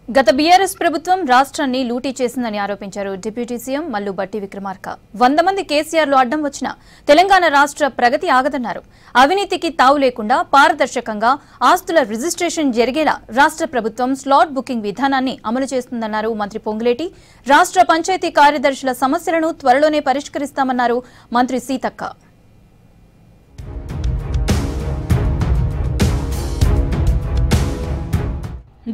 గత బీఆర్ఎస్ ప్రభుత్వం రాష్ట్రాన్ని లూటీ చేసిందని ఆరోపించారు డిప్యూటీ సీఎం మల్లు భట్టి విక్రమార్క. 100 మంది కేసీఆర్లు అడ్డం వచ్చినా తెలంగాణ రాష్ట్ర ప్రగతి ఆగదన్నారు. అవినీతికి తావు లేకుండా పారదర్శకంగా ఆస్తుల రిజిస్ట్రేషన్ జరిగేలా రాష్ట్ర ప్రభుత్వం స్లాట్ బుకింగ్ విధానాన్ని అమలు చేస్తుందన్నారు మంత్రి పొంగులేటి. రాష్ట్ర పంచాయతీ కార్యదర్శుల సమస్యలను త్వరలోనే పరిష్కరిస్తామన్నారు మంత్రి సీతక్క.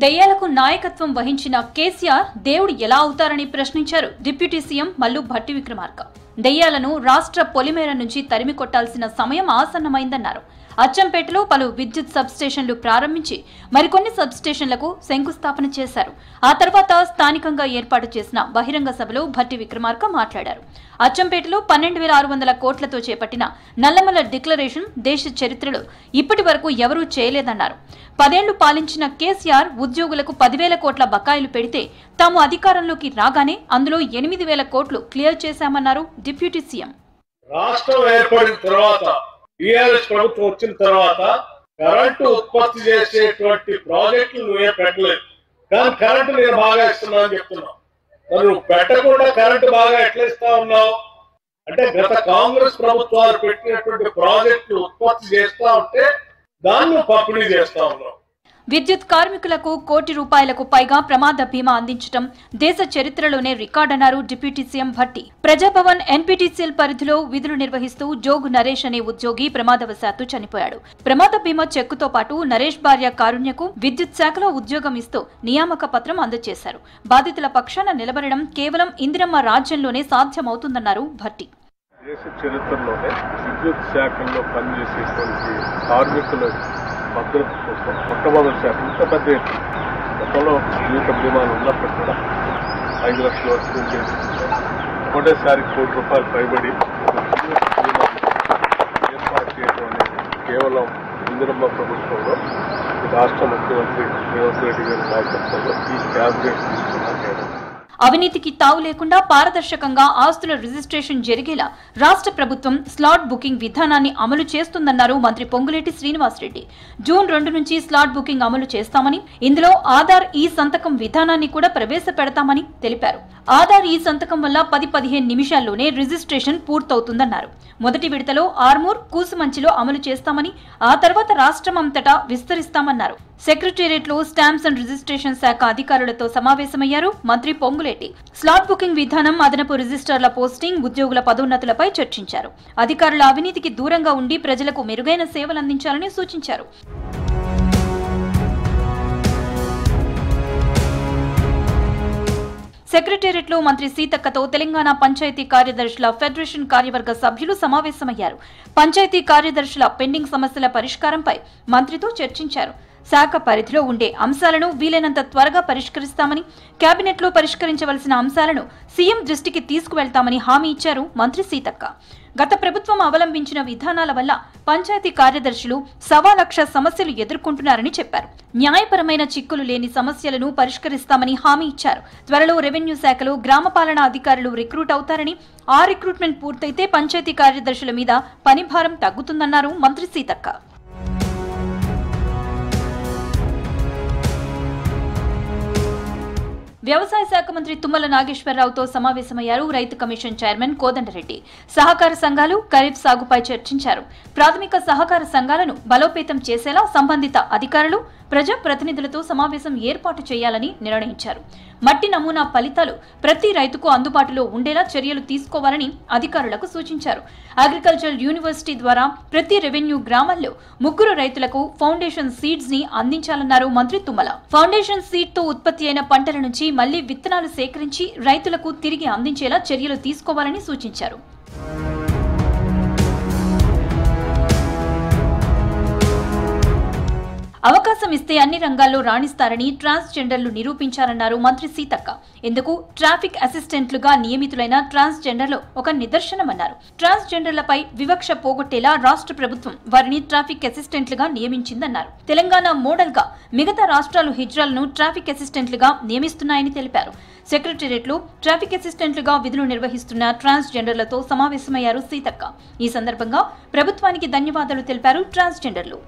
దెయ్యాలకు నాయకత్వం వహించిన కేసీఆర్ దేవుడు ఎలా అవుతారని ప్రశ్నించారు డిప్యూటీ సీఎం మల్లు భట్టి విక్రమార్క. దెయ్యాలను రాష్ట్ర పొలిమేర నుంచి తరిమి కొట్టాల్సిన సమయం ఆసన్నమైందన్నారు. అచ్చంపేటలో పలు విద్యుత్ సబ్స్టేషన్లు ప్రారంభించి మరికొన్ని సబ్స్టేషన్లకు శంకుస్థాపన చేశారు. ఆ తర్వాత స్థానికంగా ఏర్పాటు చేసిన బహిరంగ సభలో భట్టి విక్రమార్క మాట్లాడారు. అచ్చంపేటలో 12,600 కోట్లతో చేపట్టిన నల్లమల డిక్లరేషన్ దేశ చరిత్రలో ఇప్పటి వరకు ఎవరూ చేయలేదన్నారు. 10 ఏళ్లు పాలించిన కేసీఆర్ ఉద్యోగులకు 10,000 కోట్ల బకాయిలు పెడితే తాము అధికారంలోకి రాగానే అందులో 8,000 కోట్లు క్లియర్ చేశామన్నారు డిప్యూటీ సీఎం. రాష్ట్రం ఏర్పడిన తర్వాత టీఆర్ఎస్ ప్రభుత్వం వచ్చిన తర్వాత కరెంటు ఉత్పత్తి చేసేటువంటి ప్రాజెక్టులు నువ్వే పెట్టలేదు, కానీ కరెంటు నేను బాగా ఇస్తున్నా అని చెప్తున్నావు. మరి నువ్వు పెట్టకుండా కరెంటు బాగా ఎట్లా ఇస్తా ఉన్నావు అంటే గత కాంగ్రెస్ ప్రభుత్వాలు పెట్టినటువంటి ప్రాజెక్టులు ఉత్పత్తి చేస్తా ఉంటే దాన్ని పంపిణీ చేస్తా ఉన్నావు. విద్యుత్ కార్మికులకు ₹1 కోటి పైగా ప్రమాద బీమా అందించడం దేశ చరిత్రలోనే రికార్డన్నారు deputy CM Bhatti. Praja Bhavan NPTCL పరిధిలో విధులు నిర్వహిస్తూ జోగు నరేష్ అనే ఉద్యోగి ప్రమాదవశాత్తు చనిపోయాడు. ప్రమాద బీమా చెక్కుతో పాటు నరేష్ భార్య కారుణ్యకు విద్యుత్ శాఖలో ఉద్యోగం ఇస్తూ నియామక పత్రం అందజేశారు. బాధితుల పక్షాన నిలబడడం కేవలం ఇందిరమ్మ రాజ్యంలోనే సాధ్యమవుతుందన్నారు భట్టి. దేశ చరిత్రలోనే విద్యుత్ శాఖల్లో పనిచేసేటువంటి కార్మికుల భద్రత కోసం మొట్టమొదటిసారి ఇంత పెద్ద గతంలో జీవిత బీమాలు ఉన్నప్పుడు కూడా 5 లక్షల వరకు ఉండేది. ఒకటేసారి ₹1 కోటి పైబడి ఏర్పాటు చేయడం అనేది కేవలం ఇందిరమ్మ ప్రభుత్వంలో రాష్ట్ర ముఖ్యమంత్రి రేవంత్ రెడ్డి గారి నాయకత్వంలో ఈ క్యాబినెట్ తీసుకున్నారు. అవినీతికి తావు లేకుండా పారదర్శకంగా ఆస్తుల రిజిస్ట్రేషన్ జరిగేలా రాష్ట్ర ప్రభుత్వం స్లాట్ బుకింగ్ విధానాన్ని అమలు చేస్తుందన్నారు మంత్రి పొంగులేటి శ్రీనివాసరెడ్డి. జూన్ 2 నుంచి స్లాట్ బుకింగ్ అమలు చేస్తామని, ఇందులో ఆధార్ ఈ సంతకం విధానాన్ని కూడా ప్రవేశపెడతామని తెలిపారు. ఆధార్ ఈ సంతకం వల్ల 10-15 నిమిషాల్లోనే రిజిస్ట్రేషన్ పూర్తవుతుందన్నారు. మొదటి విడతలో ఆర్మూర్, కూసుమంచిలో అమలు చేస్తామని, ఆ తర్వాత రాష్ట్రం అంతటా విస్తరిస్తామన్నారు. సెక్రటేరియట్లో స్టాంప్స్ అండ్ రిజిస్ట్రేషన్ శాఖ అధికారులతో సమావేశమయ్యారు మంత్రి పొంగులేటి. స్లాట్ బుకింగ్ విధానం, అదనపు రిజిస్టర్ల పోస్టింగ్, ఉద్యోగుల పదోన్నతులపై చర్చించారు. అధికారుల అవినీతికి దూరంగా ఉండి ప్రజలకు మెరుగైన సేవలందించాలని సూచించారు. సెక్రటేరియట్లో మంత్రి సీతక్కతో తెలంగాణ పంచాయతీ కార్యదర్శుల ఫెడరేషన్ కార్యవర్గ సభ్యులు సమావేశమయ్యారు. పంచాయతీ కార్యదర్శుల పెండింగ్ సమస్యల పరిష్కారంపై మంత్రితో చర్చించారు. శాఖ పరిధిలో ఉండే అంశాలను వీలైనంత త్వరగా పరిష్కరిస్తామని, కేబినెట్లో పరిష్కరించవలసిన అంశాలను సీఎం దృష్టికి తీసుకువెళ్తామని హామీ ఇచ్చారు మంత్రి సీతక్క. గత ప్రభుత్వం అవలంబించిన విధానాల వల్ల పంచాయతీ కార్యదర్శులు 1,00,000 సమస్యలు ఎదుర్కొంటున్నారని చెప్పారు. న్యాయపరమైన చిక్కులు లేని సమస్యలను పరిష్కరిస్తామని హామీ ఇచ్చారు. త్వరలో రెవెన్యూ శాఖలో గ్రామ పాలనా అధికారులు రిక్రూట్ అవుతారని, ఆ రిక్రూట్మెంట్ పూర్తయితే పంచాయతీ కార్యదర్శుల మీద పనిభారం తగ్గుతుందన్నారు మంత్రి సీతక్క. వ్యవసాయ శాఖ మంత్రి తుమ్మల నాగేశ్వరరావుతో సమావేశమయ్యారు రైతు కమిషన్ చైర్మన్ కోదండరెడ్డి. సహకార సంఘాలు, ఖరీఫ్ సాగుపై చర్చించారు. ప్రాథమిక సహకార సంఘాలను బలోపేతం చేసేలా సంబంధిత అధికారులు, ప్రజా ప్రతినిధులతో సమావేశం ఏర్పాటు చేయాలని నిర్ణయించారు. మట్టి నమూనా ఫలితాలు ప్రతి రైతుకు అందుబాటులో ఉండేలా చర్యలు తీసుకోవాలని అధికారులకు సూచించారు. అగ్రికల్చరల్ యూనివర్సిటీ ద్వారా ప్రతి రెవెన్యూ గ్రామాల్లో 3 రైతులకు ఫౌండేషన్ సీడ్స్ ని అందించాలన్నారు మంత్రి తుమ్మల. ఫౌండేషన్ సీడ్ తో ఉత్పత్తి అయిన పంటల నుంచి మళ్లీ విత్తనాలు సేకరించి రైతులకు తిరిగి అందించేలా చర్యలు తీసుకోవాలని సూచించారు. అవకాశం ఇస్తే అన్ని రంగాల్లో రాణిస్తారని ట్రాన్స్జెండర్లు నిరూపించారన్నారు మంత్రి సీతక్క. ఇందుకు ట్రాఫిక్ అసిస్టెంట్లుగా నియమితులైన ట్రాన్స్జెండర్లు ఒక నిదర్శనమన్నారు. ట్రాన్స్జెండర్లపై వివక్ష పోగొట్టేలా రాష్ట్ర ప్రభుత్వం వారిని ట్రాఫిక్ అసిస్టెంట్లుగా నియమించిందన్నారు. తెలంగాణ మోడల్ గా మిగతా రాష్ట్రాలు హిజ్రాలను ట్రాఫిక్ అసిస్టెంట్లుగా నియమిస్తున్నాయని తెలిపారు. సెక్రటేరియట్లో ట్రాఫిక్ అసిస్టెంట్లుగా విధులు నిర్వహిస్తున్న ట్రాన్స్జెండర్లతో సమావేశమయ్యారు సీతక్క. ఈ సందర్భంగా ప్రభుత్వానికి ధన్యవాదాలు తెలిపారు ట్రాన్స్జెండర్లు.